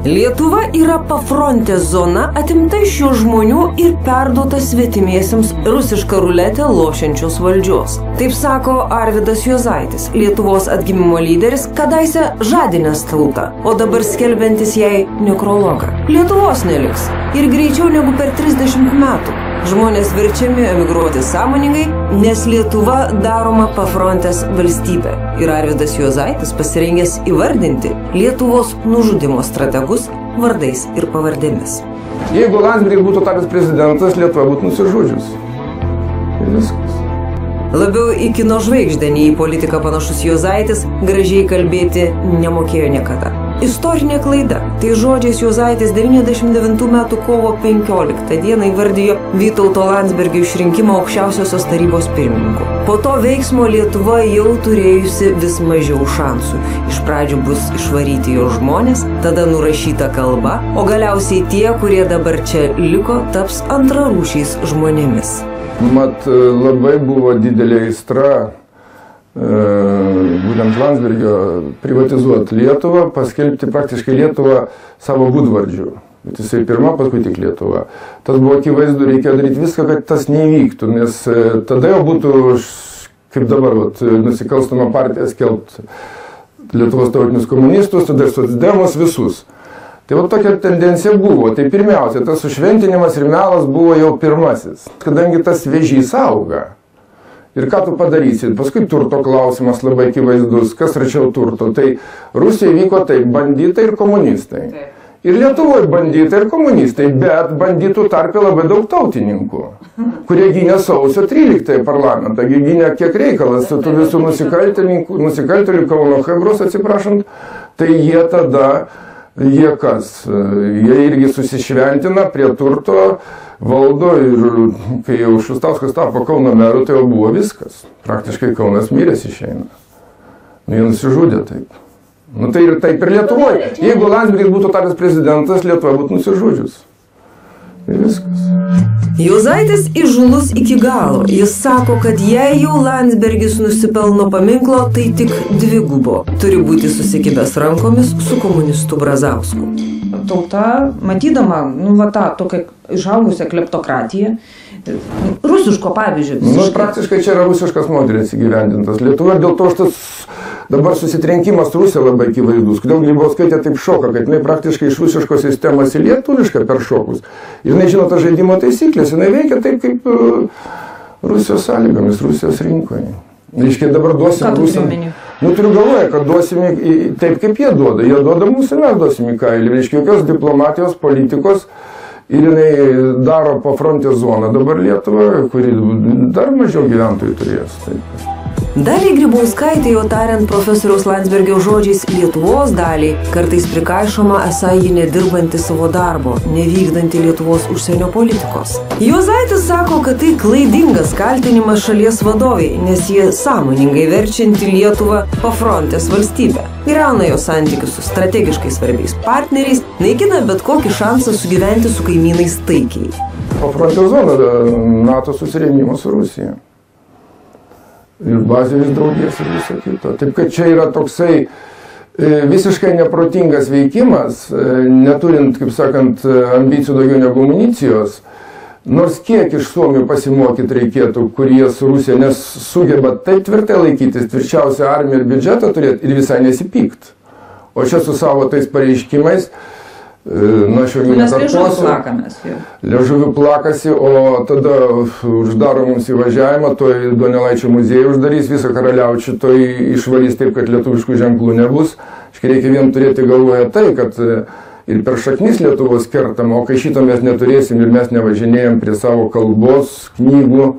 Lietuva yra pafrontės zona, atimta iš šių žmonių ir perduota svetimiesiems rusišką ruletę lošiančios valdžios. Taip sako Arvydas Juozaitis, Lietuvos atgimimo lyderis, kadaise žadinęs tautą, o dabar skelbiantis jai nekrologą. Lietuvos neliks ir greičiau negu per 30 metų. Žmonės verčiami emigruoti sąmoningai, nes Lietuva daroma pafrontės valstybė. Ir Arvydas Juozaitis pasirengęs įvardinti Lietuvos nužudimo strategus vardais ir pavardėmis. Jeigu Landsbergis būtų tapęs prezidentas, Lietuva būtų nusižudžius. Ir viskas. Labiau į kino žvaigždę nei į politiką panašus Juozaitis gražiai kalbėti nemokėjo niekada. Istorinė klaida. Tai žodžiais Juozaitis 99 metų kovo 15 dieną įvardijo Vytauto Landsbergio išrinkimą aukščiausiosios tarybos pirmininku. Po to veiksmo Lietuva jau turėjusi vis mažiau šansų. Iš pradžių bus išvaryti jo žmonės, tada nurašyta kalba, o galiausiai tie, kurie dabar čia liko, taps antrarūšiais žmonėmis. Mat, labai buvo didelė aistra būtent Landsbergio privatizuoti Lietuvą, paskelbti praktiškai Lietuvą savo būdvardžiu. Bet jisai pirma, paskui tik Lietuva. Tas buvo akivaizdu, reikėjo daryti viską, kad tas neįvyktų, nes tada jau būtų, kaip dabar, nusikalstama partija skelbti Lietuvos tautinius komunistus, tada ir socdemus visus. Tai va tokia tendencija buvo. Tai pirmiausia, tas sušventinimas ir melas buvo jau pirmasis. Kadangi tas vėžys auga. Ir ką tu padarysi? Paskui turto klausimas labai akivaizdus. Kas račiau turto? Tai Rusija vyko taip, banditai ir komunistai. Ir Lietuvoje banditai ir komunistai, bet banditų tarpe labai daug tautininkų, kurie gynė sausio 13 parlamentą, gynė kiek reikalas, tų visų nusikaltėlių Kauno Chebros, atsiprašant, tai jie tada, jie irgi susišventina prie turto, valdo ir kai jau Šustauskas tapo Kauno meru, tai jau buvo viskas. Praktiškai Kaunas miręs išeina. Jie nusižudė taip. Tai ir taip ir Lietuvoje. Jeigu Landsbergis būtų tapęs prezidentas, Lietuva būtų nusižudžius. Ir viskas. Juozaitis įžūlus iki galo. Jis sako, kad jei jau Landsbergis nusipelno paminklo, tai tik dvigubo. Turi būti susikibęs rankomis su komunistu Brazausku. Tauta, matydama tą tokią išaugusią kleptokratiją, rusiško pavyzdžio. Praktiškai čia yra rusiškas modelis įgyvendintas. Lietuva dėl to šitas dabar susitrenkimas Rusija labai akivaizdus. Kodėl Grybauskaitė taip šoka, kad jinai praktiškai iš rusiškos sistemos į lietuvišką per šokus. Ir jinai žino tas žaidimo taisyklės, jinai veikia taip kaip Rusijos sąlygomis, Rusijos rinkoje. Reiškia, dabar duosim Rusam. Turiu galvoje, kad duosim taip, kaip jie duoda. Jie duoda mūsų, mes duosim į kailį. Reiškia, jokios diplomatijos, politikos. Ir jinai daro pafrontės zoną dabar Lietuvą, kuri dar mažiau gyventojų turės. Taip. Daliai Grybauskaitė, jau tariant profesoriaus Landsbergio žodžiais Lietuvos daliai, kartais prikaišoma esą ji nedirbanti savo darbo, nevykdanti Lietuvos užsienio politikos. Juozaitis sako, kad tai klaidingas kaltinimas šalies vadoviai, nes jie sąmoningai verčianti Lietuvą pafrontės valstybę. Griauna jo santykius su strategiškai svarbiais partneriais, naikina bet kokį šansą sugyventi su kaimynais taikiai. Pafrontės zona NATO susirėmimas su Rusija. Ir bazėvis draugės ir viso kito. Taip, kad čia yra toksai visiškai neprotingas veikimas, neturint, kaip sakant, ambicijų daugiau negu amunicijos, nors kiek iš Suomių pasimokyti reikėtų, kurie su Rusija nesugeba taip tvirtai laikytis, tvirčiausią armiją ir biudžetą turėti ir visai nesipykt. O čia su savo tais pareiškimais, aš jau nekartosiu, liežuvių plakasi, o tada uždaro mums įvažiavimą, toj Donelaičio muziejų uždarys, visą Karaliaučių toj išvalys taip, kad lietuviškų ženklų nebus. Reikia vien turėti galvoje tai, kad ir per šaknis Lietuvos kertama, o kai šito mes neturėsim ir mes nevažinėjom prie savo kalbos, knygų,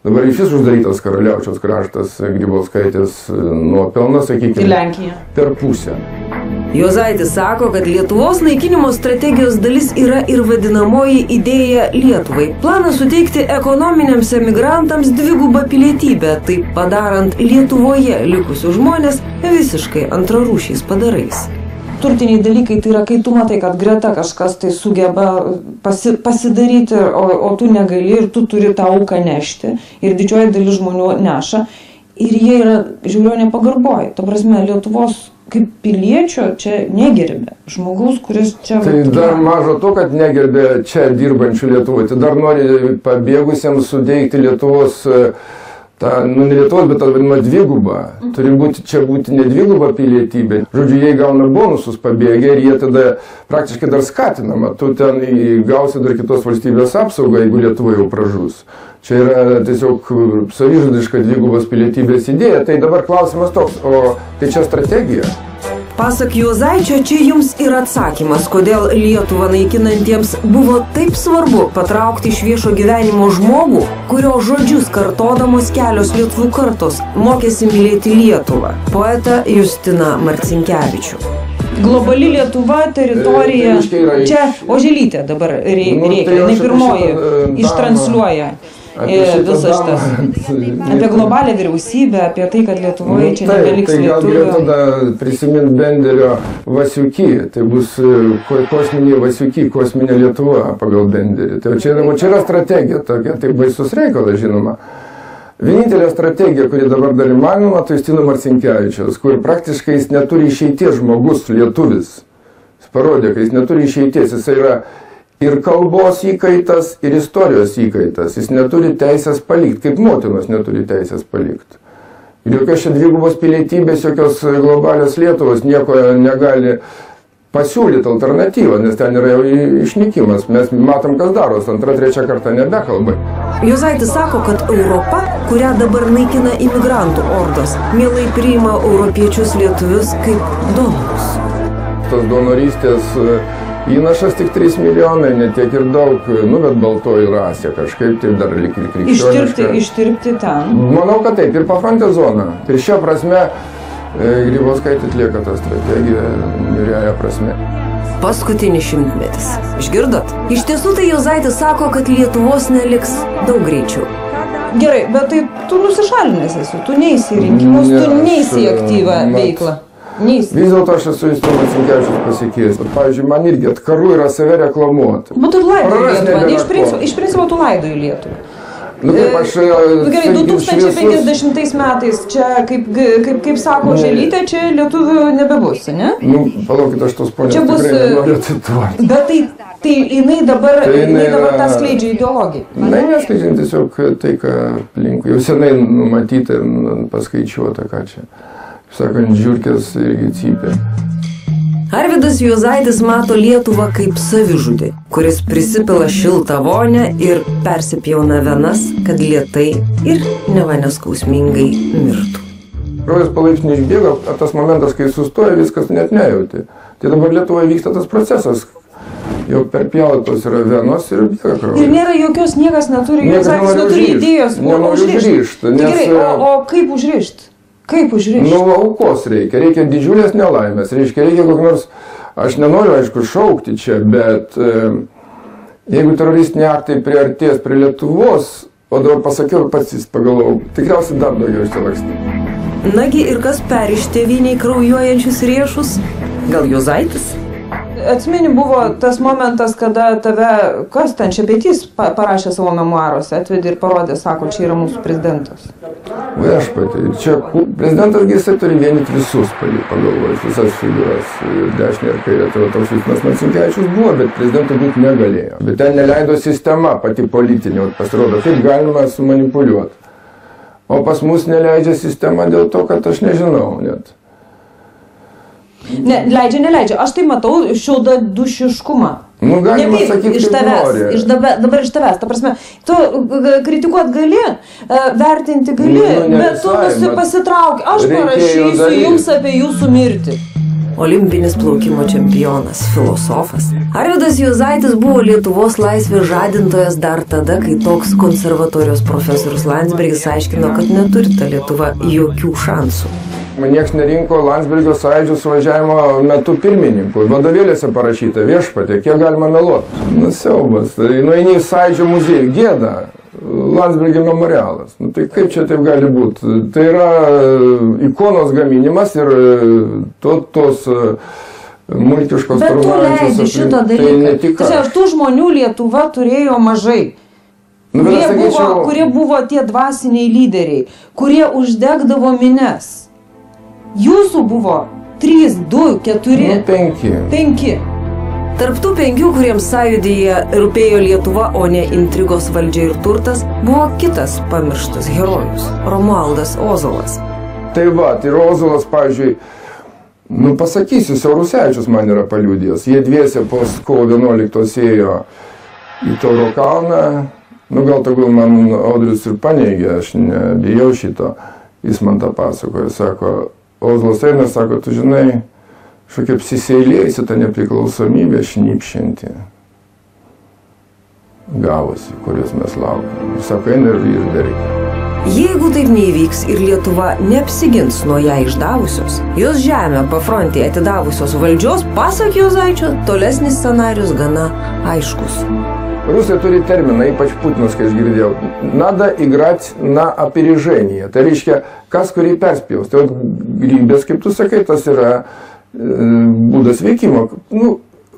dabar iš vis uždarytas Karaliaučiaus kraštas Grybauskaitės nuopelnas, sakykime, per pusę. Juozaitis sako, kad Lietuvos naikinimo strategijos dalis yra ir vadinamoji idėja Lietuvai. Planas suteikti ekonominiams emigrantams dvigubą pilietybę, taip padarant Lietuvoje likusius žmonės visiškai antrarūšiais padarais. Turtiniai dalykai tai yra, kai tu matai, kad greta kažkas tai sugeba pasidaryti, o tu negali ir tu turi tą auką nešti ir didžioji dalis žmonių neša. ir jie yra žiūrio nepagarboj. Ta prasme, Lietuvos kaip piliečio čia negerbė. Žmogaus, kuris čia... Tai dar mažo to, kad negerbė čia dirbančių Lietuvų. Tai dar nori pabėgusiems suteikti Lietuvos, ne Lietuvos, bet tą vadinamą dvigubą. Turi čia būti ne dviguba pilietybė. Žodžiu, jie gauna bonusus pabėgę ir jie tada praktiškai dar skatinama. Tu ten gausi dar kitos valstybės apsaugą, jeigu Lietuva jau pražus. Čia yra tiesiog savižudiška dvigubos pilietybės idėja. Tai dabar klausimas toks, o tai čia strategija? Pasak Juozaičio, čia jums ir atsakymas, kodėl Lietuvą naikinantiems buvo taip svarbu patraukti iš viešo gyvenimo žmogų, kurio žodžius kartodamos kelios lietuvių kartos mokėsi mylėti Lietuvą. Poetą Justiną Marcinkevičių. Globali Lietuva, teritorija. Čia Oželytė dabar reikia, jinai pirmoji ištransliuoja. Visas šitas. Apie globalią vyriausybę, apie tai, kad Lietuvoje čia nebeliks lietuvių. Tai gal galėtų tada prisiminti Benderio Vasiuky. Tai bus kosminė Vasiuky, kosminė Lietuva pagal Benderį. Tai čia yra strategija tokia, tai baisus reikalas, žinoma. Vienintelė strategija, kuri dabar dar įmanoma, tai Justino Marcinkevičiaus, kur praktiškai jis neturi išeities žmogus, lietuvis. Jis parodė, kad jis neturi išeities, jis yra ir kalbos įkaitas, ir istorijos įkaitas. Jis neturi teisės palikti, kaip motinos neturi teisės palikti. Ir jokios čia dvigubos pilietybės, jokios globalios Lietuvos nieko negali pasiūlyti alternatyvą, nes ten yra jau išnykimas. Mes matom, kas daros, antrą, trečią kartą nebekalba. Juozaitis sako, kad Europa, kurią dabar naikina imigrantų ordos, mielai priima europiečius lietuvius kaip donorus. Tas donorystės įnašas tik 3 milijonai, ne tiek ir daug, bet baltoji rasė kažkaip tai dar lik ir krikščioniška. Ištirpti ten? Manau, kad taip, ir pafrontė zona. Ir šia prasme Grybauskaitė atlieka tą strategiją niuriaja prasme. Paskutinis šimtmetis. Išgirdot? Iš tiesų tai Juozaitis sako, kad Lietuvos neliks daug greičiau. Gerai, bet tai tu nusišalinęs esi, tu neisi į rinkimus, tu neisi į aktyvą veiklą. Vis dėlto aš esu Justino Marcinkevičiaus pasekėjas. Pavyzdžiui, man irgi atkaru yra save reklamuoti. Bet tu laidoji Lietuvą, iš principo tu laidoji Lietuvą. Gerai, 2050 metais čia, kaip sako Želytė, čia lietuvių nebebus, ne? Palaukit, aš tos ponės tikrai nenoriu cituoti. Bet tai jinai dabar tą skleidžia ideologiją. Na, neskleidžia tiesiog tai, ką aplinkui. Jau senai numatyta ir paskaičiuota, ką čia. Sakant, žiurkės irgi cypė. Arvydas Juozaitis mato Lietuvą kaip savižudį, kuris prisipila šiltą vonę ir persipjauna venas, kad lėtai ir neva neskausmingai mirtų. Kraujas palaipsniui išbėga, tas momentas, kai sustoja, viskas net nejauti. Tai dabar Lietuvoje vyksta tas procesas. Jau perpjautos yra venos ir bėga kraujas. Ir nėra jokios, niekas neturi, Juozaitis neturi idėjos. Nenoriu užrišti. O kaip užrišti? Kaip užrišti? Aukos reikia didžiulės nelaimės, reikia kokį nors, aš nenoriu, aišku, šaukti čia, bet jeigu teroristiniai aktai priartės prie Lietuvos, o dabar pasakiau ir pats pagalvojau, tikriausiai dar daugiau išsilakstyti. Nagi ir kas periš tėvynei kraujuojančius riešus? Gal Juozaitis? Atsimeni, buvo tas momentas, kada tave, kas ten Šepetys parašė savo memuaruose, atvedė ir parodė, sako, čia yra mūsų prezidentas. Viešpatie, čia prezidentas jisai turi vienyti visus, pagalvojus, visas figūras, dešinė ir kairė, tai toks Justinas Marcinkevičius buvo, bet prezidentų būti negalėjo. Bet ten neleido sistema pati politinė, pasirodo, kaip galima sumanipuliuoti. O pas mus neleidžia sistema dėl to, kad aš nežinau net. Ne, neleidžia. Aš tai matau šildą dušiškumą. Galima sakyti, kaip nori. Dabar iš tavęs. Ta prasme, tu kritikuot gali, vertinti gali, bet tu pasitrauk. Aš parašysiu jums apie jūsų mirtį. Olimpinis plaukimo čempionas, filosofas. Arvydas Juozaitis buvo Lietuvos laisvės žadintojas dar tada, kai toks konservatorijos profesorius Landsbergis aiškino, kad neturi ta Lietuva jokių šansų. Niekas nerinko Landsbergio sąjūdžio suvažiavimo metu pirmininkų. Vadovėlėse parašyta, viešpatie, kiek galima meluoti. Siaubas. Nueini į sąjūdžio muziejų, gėda. Landsbergio memorialas. Tai kaip čia taip gali būti? Tai yra ikonos gaminimas ir tos multiškos trumančios. Bet tu leidi šito dalyką. Tų žmonių Lietuva turėjo mažai. kurie buvo tie dvasiniai lyderiai, kurie uždegdavo mines. Jūsų buvo 3, 2, 4, 5. Tarptų 5, kuriems sąjūdyje rūpėjo Lietuva, o ne intrigos valdžia ir turtas, buvo kitas pamirštas herojus – Romualdas Ozolas. Tai Ozolas, pavyzdžiui, pasakysiu, Siaurusevičius man yra paliudijęs. Jie dviese po kovo 11 ėjo į Tauro kalną. Gal tegul man Audrius ir paneigė, aš nebijau šito. Jis man tą pasakoja, sako, Ozolas eina, sako, tu žinai, kažkokia apsiseilėjusi ta nepriklausomybė šnypščianti gavosi, kurios mes laukiam. Sako, eina ir darykime. Jeigu taip neįvyks ir Lietuva neapsigins nuo ją išdavusios, jos žemę pafrontėje atidavusios valdžios, pasak Juozaičio, tolesnis scenarius gana aiškus. Rusija turi terminą, ypač Putinas, kai aš girdėjau, nada играть на опережение. Tai reiškia, kas kurį perspjaus. Tai grybės, kaip tu sakai, tas yra būdas veikimo.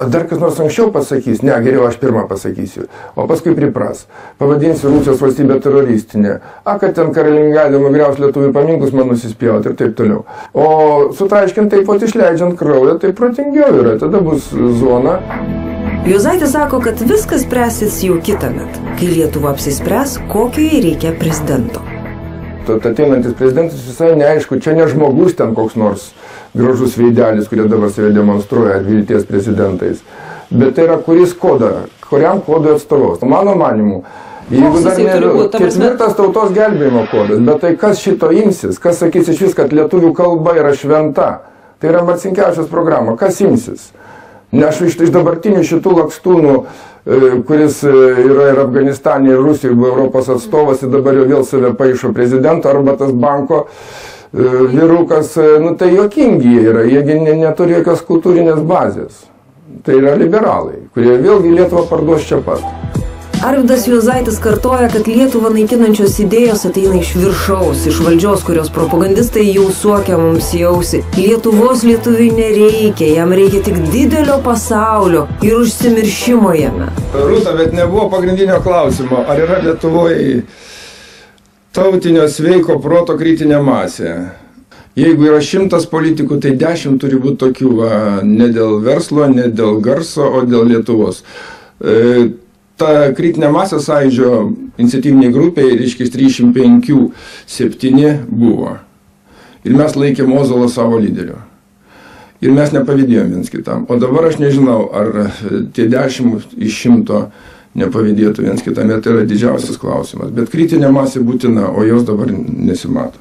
Dar kas nors anksčiau pasakys, ne, geriau aš pirmą pasakysiu, o paskui pripras. Pavadinsiu Rusijos valstybę teroristinę. Kad ten Kaliningrade nugriaus lietuvių paminklus, man nusispjauti ir taip toliau. O sutraiškint taip pat išleidžiant kraują, tai protingiau yra, tada bus zona. Juozaitis sako, kad viskas spręsis jau kitąmet, kai Lietuva apsispręs, kokio jai reikia prezidento. Ateinantis prezidentas visai neaišku, čia ne žmogus ten koks nors gražus veidelis, kurie dabar save demonstruoja vilties prezidentais. Bet tai yra kuris kodą, kuriam kodui atstovaus. Mano manimu, jeigu dar ketvirtas tautos gelbėjimo kodas, bet tai kas šito imsis, kas sakys iš vis, kad lietuvių kalba yra šventa, tai yra Marcinkevičiaus programa, kas imsis? Ne aš iš dabartinių šitų lakstūnų, kuris yra ir Afganistane, ir Rusijoje, buvo Europos atstovas, ir dabar jau vėl save paišo prezidento, arba tas banko vyrukas, tai juokingi jie yra, jie neturi jokios kultūrinės bazės. Tai yra liberalai, kurie vėlgi Lietuvą parduos čia pat. Arvydas Juozaitis kartoja, kad Lietuvą naikinančios idėjos ateina iš viršaus, iš valdžios, kurios propagandistai jau suokia mums į ausį. Lietuvos lietuviui nereikia, jam reikia tik didelio pasaulio ir užsimiršimo jame. Rūta, bet nebuvo pagrindinio klausimo, ar yra Lietuvoje tautinio sveiko proto kritinė masė. Jeigu yra 100 politikų, tai 10 turi būti tokių, ne dėl verslo, ne dėl garso, o dėl Lietuvos. Ta kritinė masė Sąjūdžio iniciatyviniai grupiai, reiškia 305-7 buvo. Ir mes laikėm Ozolą savo lyderiu. Ir mes nepavydėjom viens kitam. O dabar aš nežinau, ar tie 10 iš 100 nepavydėtų viens kitam. Tai yra didžiausias klausimas. Bet kritinė masė būtina, o jos dabar nesimato.